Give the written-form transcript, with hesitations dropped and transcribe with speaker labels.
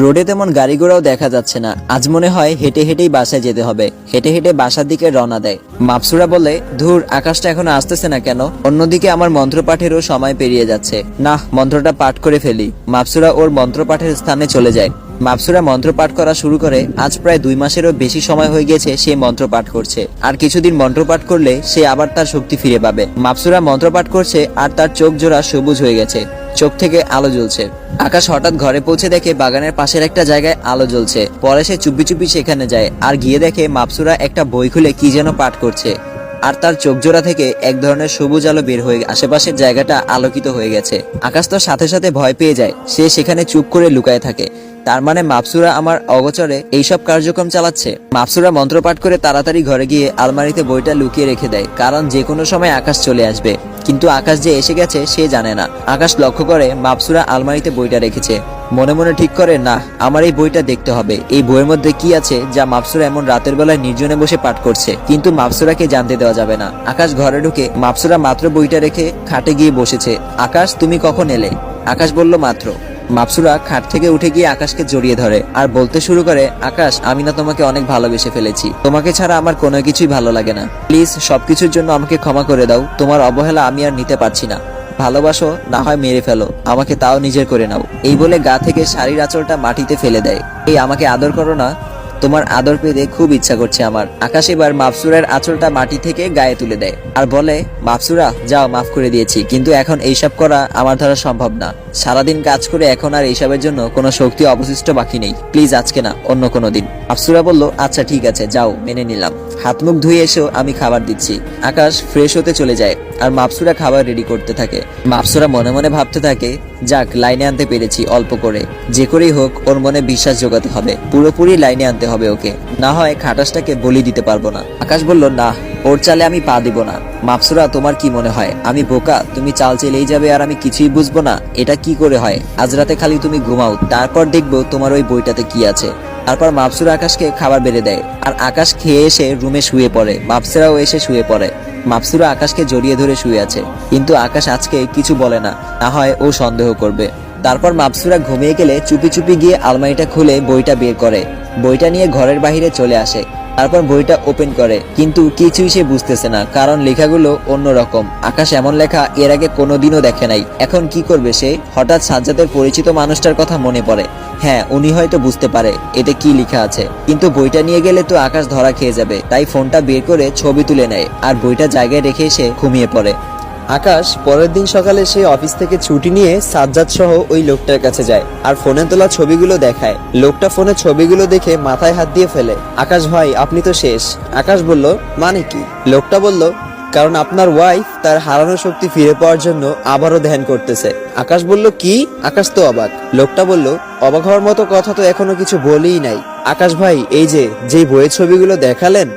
Speaker 1: রোডে তেমন গাড়ি ঘোড়াও দেখা যাচ্ছে না। আজ মনে হয় হেঁটে হেঁটেই বাসায় যেতে হবে। হেঁটে হেঁটে বাসার দিকে রওনা দেয়। মাপসুরা বলে, ধুর, আকাশটা এখনো আসতেছে না কেন? অন্যদিকে আমার মন্ত্রপাঠেরও সময় পেরিয়ে যাচ্ছে। না, মন্ত্রটা পাঠ করে ফেলি। মাপসুরা ওর মন্ত্রপাঠের স্থানে চলে যায়। মাপসুরা মন্ত্র পাঠ করা শুরু করে। আজ প্রায় 2 মাসেরও বেশি সময় হয়ে গেছে সে মন্ত্র পাঠ করছে। আর কিছুদিন মন্ত্র পাঠ করলে সে আবার তার শক্তি ফিরে পাবে। মাপসুরা মন্ত্র পাঠ করছে আর তার চোখ জোড়া সবুজ হয়ে গেছে। চোখ থেকে আলো জ্বলছে। আকাশ হঠাৎ ঘরে পৌঁছে দেখে বাগানের পাশের একটা জায়গায় আলো জ্বলছে। পরে সে চুপি চুপি সেখানে যায় আর গিয়ে দেখে মাপসুরা একটা বই খুলে কি যেন পাঠ করছে। আর তার চোখ জোড়া থেকে এক ধরনের সবুজ আলো বের হয়ে আশেপাশের জায়গাটা আলোকিত হয়ে গেছে। আকাশ তো সাথে সাথে ভয় পেয়ে যায়। সে সেখানে চুপ করে লুকায় থাকে। তার মানে মাপসুরা আমার অগোচরে এইসব কার্যক্রম চালাচ্ছে। মাপসুরা মন্ত্র পাঠ করে তাড়াতাড়ি ঘরে গিয়ে আলমারিতে বইটা লুকিয়ে রেখে দেয়, কারণ যে কোনো সময় আকাশ চলে আসবে। কিন্তু আকাশ যে এসে গেছে সে জানে না। আকাশ লক্ষ্য করে মাপসুরা আলমারিতে বইটা রেখেছে। মনে মনে ঠিক করে, না, আমার এই বইটা দেখতে হবে। এই বইয়ের মধ্যে কি আছে যা মাপসুরা এমন রাতের বেলায় নির্জনে বসে পাঠ করছে। কিন্তু মাপসুরাকে জানতে দেওয়া যাবে না। আকাশ ঘরে ঢুকে মাপসুরা মাত্র বইটা রেখে খাটে গিয়ে বসেছে। আকাশ, তুমি কখন এলে? আকাশ বলল, মাত্র। মাপসুরা খাট থেকে উঠে গিয়ে আকাশকে জড়িয়ে ধরে আর বলতে শুরু করে, আকাশ, আমি না তোমাকে অনেক ভালোবেসে ফেলেছি। তোমাকে ছাড়া আমার কোনো কিছুই ভালো লাগে না। প্লিজ সবকিছুর জন্য আমাকে ক্ষমা করে দাও। তোমার অবহেলা আমি আর নিতে পারছি না। ভালোবাসো, না হয় মেরে ফেলো, আমাকে তাও নিজের করে নাও। এই বলে গা থেকে শাড়ির আঁচলটা মাটিতে ফেলে দেয়। এই, আমাকে আদর করো না? তোমার আদর পেতে খুব ইচ্ছা করছে আমার। আকাশ এবার মাপসুরার আঁচলটা মাটি থেকে গায়ে তুলে দেয় আর বলে, মাপসুরা, যাও, মাফ করে দিয়েছি, কিন্তু এখন এইসব করা আমার দ্বারা সম্ভব না। সারাদিন কাজ করে এখন আর এইসবের জন্য কোনো শক্তি অবশিষ্ট বাকি নেই। প্লিজ আজকে না, অন্য কোনো দিন। মাপসুরা বলল, আচ্ছা ঠিক আছে, যাও, মেনে নিলাম। হাত মুখ ধুয়ে এসেও আমি খাবার দিচ্ছি। আকাশ ফ্রেশ হতে চলে যায় আর মাপসুরা খাবার রেডি করতে থাকে। মাপসুরা মনে মনে ভাবতে থাকে, যাক, লাইনে আনতে পেরেছি অল্প করে। যে করেই হোক ওর মনে বিশ্বাস জোগাতে হবে। পুরোপুরি লাইনে আনতে হবে ওকে, না হয় খাটাসটাকে বলি দিতে পারবো না। আকাশ বলল, না, ওর চালে আমি পা দিব না। মাপসুরা, তোমার কি মনে হয় আমি বোকা? তুমি চাল চেলেই যাবে আর আমি কিছুই বুঝবো না? এটা কি করে হয়? আজ রাতে খালি তুমি ঘুমাও, তারপর দেখবো তোমার ওই বইটাতে কি আছে। তারপর মাপসুরা আকাশকে খাবার বেড়ে দেয় আর আকাশ খেয়ে এসে রুমে শুয়ে পড়ে। মাপসুরাও এসে শুয়ে পড়ে। মাপসুরা আকাশকে জড়িয়ে ধরে শুয়ে আছে, কিন্তু আকাশ আজকে কিছু বলে না, না হয় ও সন্দেহ করবে। তারপর মাপসুরা ঘুমিয়ে গেলে চুপি চুপি গিয়ে আলমারিটা খুলে বইটা বের করে। বইটা নিয়ে ঘরের বাইরে চলে আসে। তারপর বইটা ওপেন করে, কিন্তু কিছুই সে বুঝতেছে না, কারণ লেখাগুলো অন্যরকম। আকাশ এমন লেখা এর আগে কোনোদিনও দেখে নাই। এখন কি করবে সে? হঠাৎ সাজ্জাদের পরিচিত মানুষটার কথা মনে পড়ে। হ্যাঁ, উনি হয়তো বুঝতে পারে এতে কি লেখা আছে, কিন্তু বইটা নিয়ে গেলে তো আকাশ ধরা খেয়ে যাবে। তাই ফোনটা বের করে ছবি তুলে নেয় আর বইটা জায়গায় রেখে এসে ঘুমিয়ে পড়ে।
Speaker 2: আকাশ পরের দিন সকালে সে অফিস থেকে ছুটি নিয়ে সাজ্জাদ সহ ওই লোকটার কাছে যায় আর ফোনে তোলা ছবিগুলো দেখায়। লোকটা ফোনে ছবিগুলো দেখে মাথায় হাত দিয়ে ফেলে। আকাশ ভাই, আপনি তো শেষ। আকাশ বলল, মানে কি? লোকটা বলল, কারণ আপনার ওয়াইফ তার হারানো শক্তি ফিরে পাওয়ার জন্য আবারও ধ্যান করতেছে। আকাশ বলল, কি? আকাশ তো অবাক। লোকটা বলল, অবাক হওয়ার মতো কথা তো এখনো কিছু বলেই নাই। আকাশ ভাই, এই যে বইয়ের ছবিগুলো দেখালেন